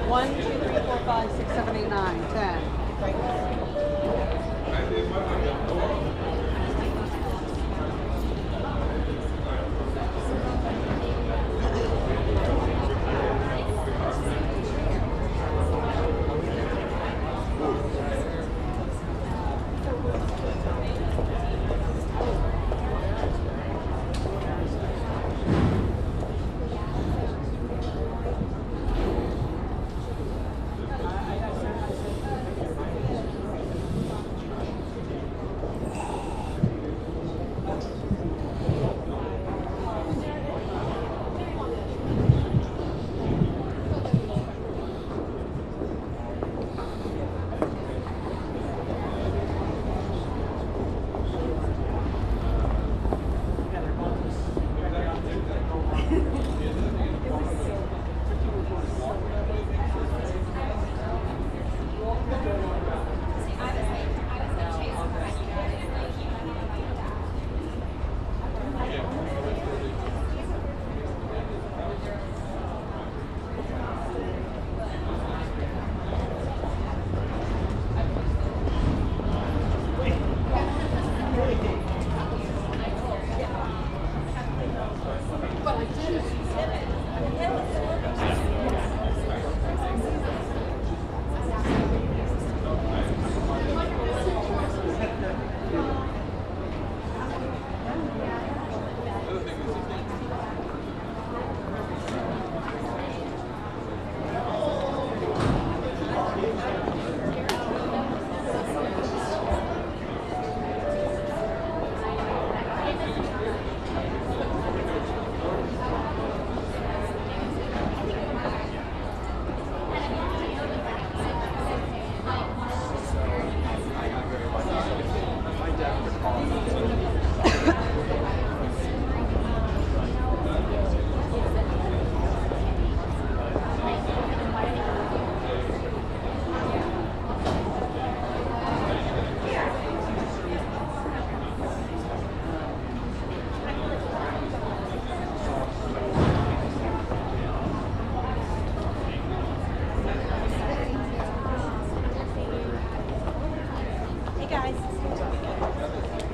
One, two, three, four, five, six, seven, eight, nine, 10.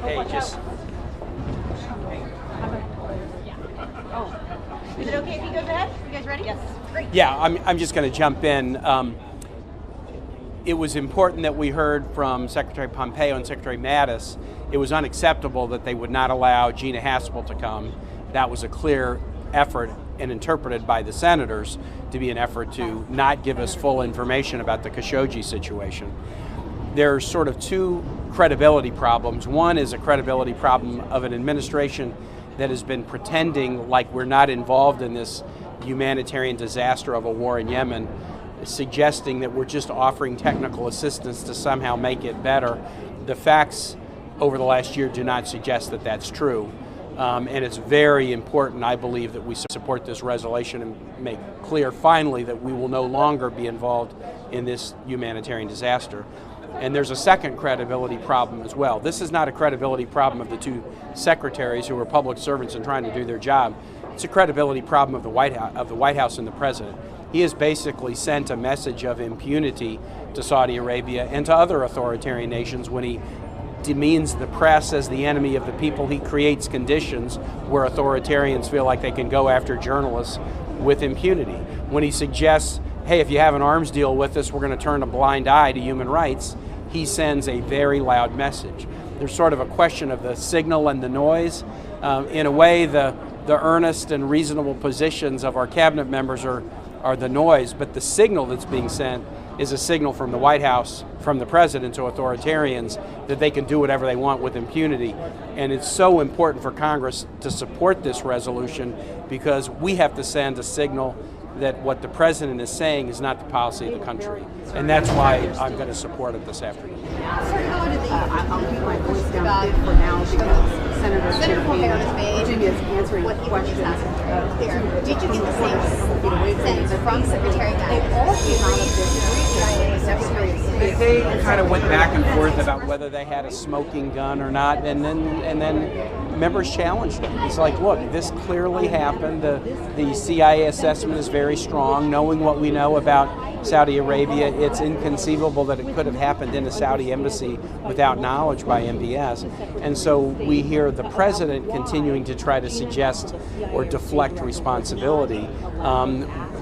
Hey, just. Oh. Is it okay if he goes ahead? You guys ready? Yes. Great. Yeah, I'm just going to jump in. It was important that we heard from Secretary Pompeo and Secretary Mattis. It was unacceptable that they would not allow Gina Haspel to come. That was a clear effort and interpreted by the senators to be an effort to not give us full information about the Khashoggi situation. There's sort of two credibility problems. One is a credibility problem of an administration that has been pretending like we're not involved in this humanitarian disaster of a war in Yemen, suggesting that we're just offering technical assistance to somehow make it better. The facts over the last year do not suggest that that's true. And it's very important, I believe, that we support this resolution and make clear finally that we will no longer be involved in this humanitarian disaster. And there's a second credibility problem as well. This is not a credibility problem of the two secretaries who are public servants and trying to do their job. It's a credibility problem of the White House and the president. He has basically sent a message of impunity to Saudi Arabia and to other authoritarian nations when he demeans the press as the enemy of the people. He creates conditions where authoritarians feel like they can go after journalists with impunity. When he suggests, hey, if you have an arms deal with us, we're going to turn a blind eye to human rights, he sends a very loud message. there's sort of a question of the signal and the noise. In a way, the earnest and reasonable positions of our cabinet members are the noise, but the signal that's being sent is a signal from the White House, from the president to authoritarians, that they can do whatever they want with impunity. And it's so important for Congress to support this resolution, because we have to send a signal that what the president is saying is not the policy of the country. And that's why I'm going to support it this afternoon. I'll keep my voice down a bit for now because Senator Pompeo has made Virginia's answering questions. Did you get the same sense from Secretary Mattis? They all came out of this They kind of went back and forth about whether they had a smoking gun or not, and then members challenged them. It's like, look, this clearly happened. The CIA assessment is very strong. Knowing what we know about Saudi Arabia, it's inconceivable that it could have happened in a Saudi embassy without knowledge by MBS. And so we hear the president continuing to try to suggest or deflect responsibility.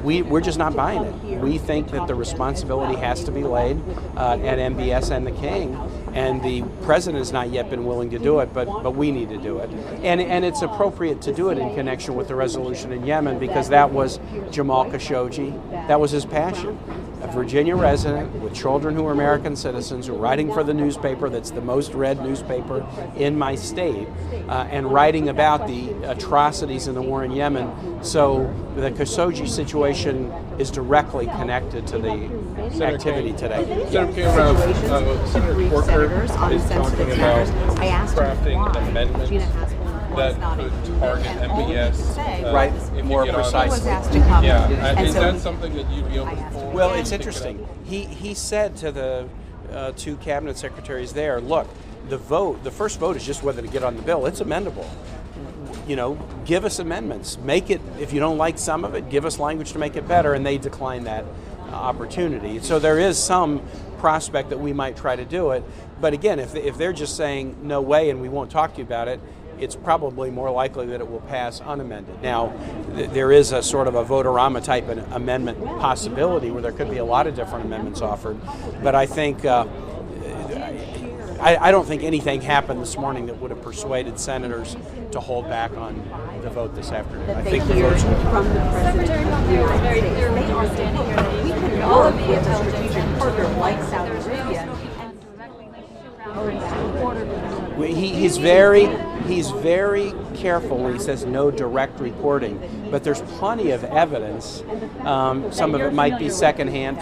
We're just not buying it. We think that the responsibility has to be laid at MBS and the King, and the president has not yet been willing to do it, but we need to do it. And it's appropriate to do it in connection with the resolution in Yemen, because that was Jamal Khashoggi. That was his passion. A Virginia resident with children who are American citizens, who are writing for the newspaper that's the most read newspaper in my state, and writing about the atrocities in the war in Yemen. So the Khashoggi situation is directly connected to the activity today. Senator Senator Corker is talking about crafting an amendment that could target MBS. Right, more precisely. Yeah, is that something that you'd be open for? Well, it's interesting. He said to the two cabinet secretaries there, look, the first vote is just whether to get on the bill. It's amendable. You know, give us amendments. Make it, if you don't like some of it, give us language to make it better, and they declined that opportunity. So there is some prospect that we might try to do it. But again, if they're just saying no way and we won't talk to you about it, it's probably more likely that it will pass unamended. Now, there is a sort of a vote-a-rama type of amendment possibility where there could be a lot of different amendments offered. But I think, I don't think anything happened this morning that would have persuaded senators to hold back on the vote this afternoon. I think the votes from the president of the United very States. clear They are standing here. we can work with a strategic partner like Saudi Arabia. He's very careful when he says no direct reporting, but there's plenty of evidence. Some of it might be secondhand,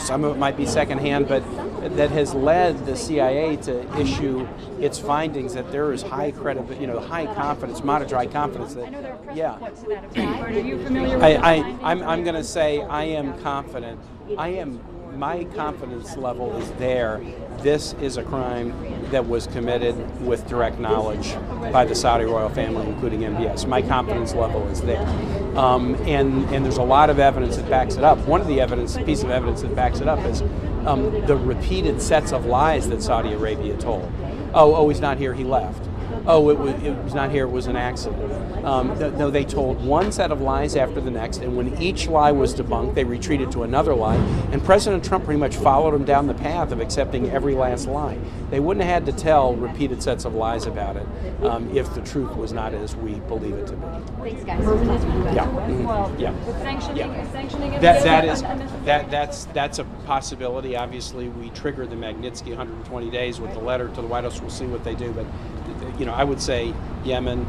but that has led the CIA to issue its findings that there is high credibility, high confidence, moderate high confidence. That, Are you familiar with I'm going to say I am confident. My confidence level is there. This is a crime that was committed with direct knowledge by the Saudi royal family, including MBS. My confidence level is there. And there's a lot of evidence that backs it up. One of the piece of evidence that backs it up is the repeated sets of lies that Saudi Arabia told. Oh, he's not here, he left. Oh, it was not here, it was an accident. No, they told one set of lies after the next, and when each lie was debunked, they retreated to another lie, and President Trump pretty much followed them down the path of accepting every last lie. They wouldn't have had to tell repeated sets of lies about it if the truth was not as we believe it to be. Thanks, guys. Sanctioning That's a possibility. Obviously, we triggered the Magnitsky 120 days with the letter to the White House. We'll see what they do, but I would say Yemen,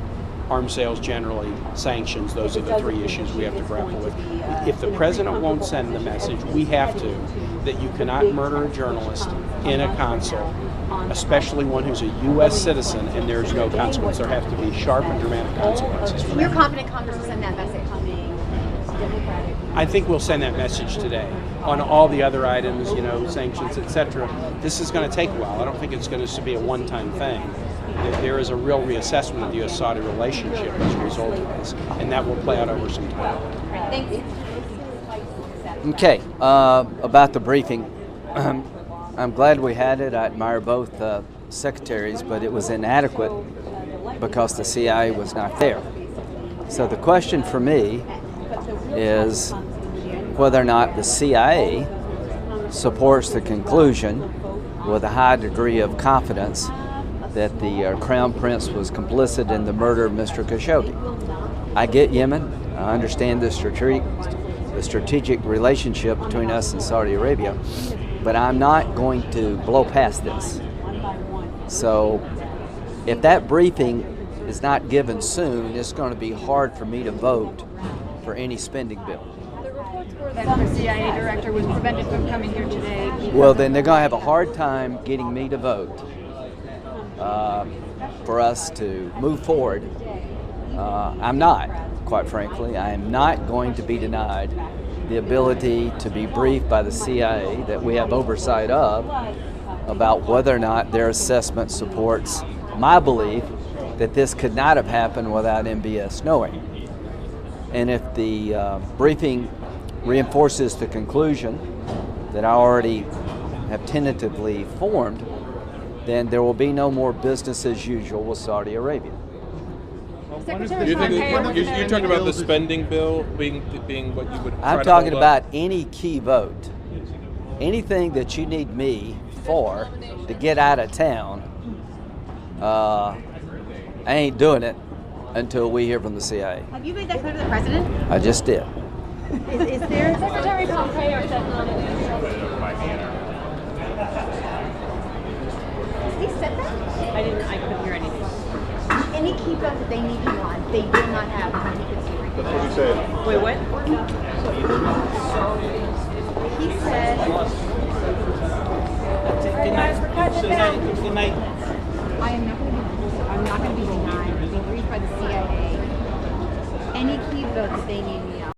arms sales generally, sanctions, those are the three issues we have to grapple with. If the president won't send the message, we have to, that you cannot murder a journalist in a consul, especially one who's a U.S. citizen, and there's no consequence. There have to be sharp and dramatic consequences for that. You're confident Congress will send that message? I think we'll send that message today. On all the other items, sanctions, etc., this is going to take a while. I don't think it's going to be a one-time thing. There is a real reassessment of the U.S.-Saudi relationship as a result of this, and that will play out over some time. Thank you. Okay, about the briefing. I'm glad we had it. I admire both secretaries, but it was inadequate because the CIA was not there. So the question for me is whether or not the CIA supports the conclusion with a high degree of confidence that the Crown Prince was complicit in the murder of Mr. Khashoggi. I get Yemen. I understand the strategic relationship between us and Saudi Arabia, but I'm not going to blow past this. So if that briefing is not given soon, it's going to be hard for me to vote for any spending bill. The reports were that the CIA director was prevented from coming here today. Well, then they're going to have a hard time getting me to vote for us to move forward. I'm not, quite frankly. I am not going to be denied the ability to be briefed by the CIA that we have oversight of about whether or not their assessment supports my belief that this could not have happened without MBS knowing. And if the briefing reinforces the conclusion that I already have tentatively formed, then there will be no more business as usual with Saudi Arabia. You talking about the spending bill being what you would? I'm talking about any key vote. Anything that you need me for to get out of town, I ain't doing it until we hear from the CIA. Have you made that clear to the president? I just did. Is there Secretary Pompeo said He said that? I couldn't hear anything. Any key vote that they need him on, they will not have when he gets here. That's what he said. Wait, what? He said. Good night. Good night. I'm not going to be denied being briefed by the CIA. Any key vote that they need me on.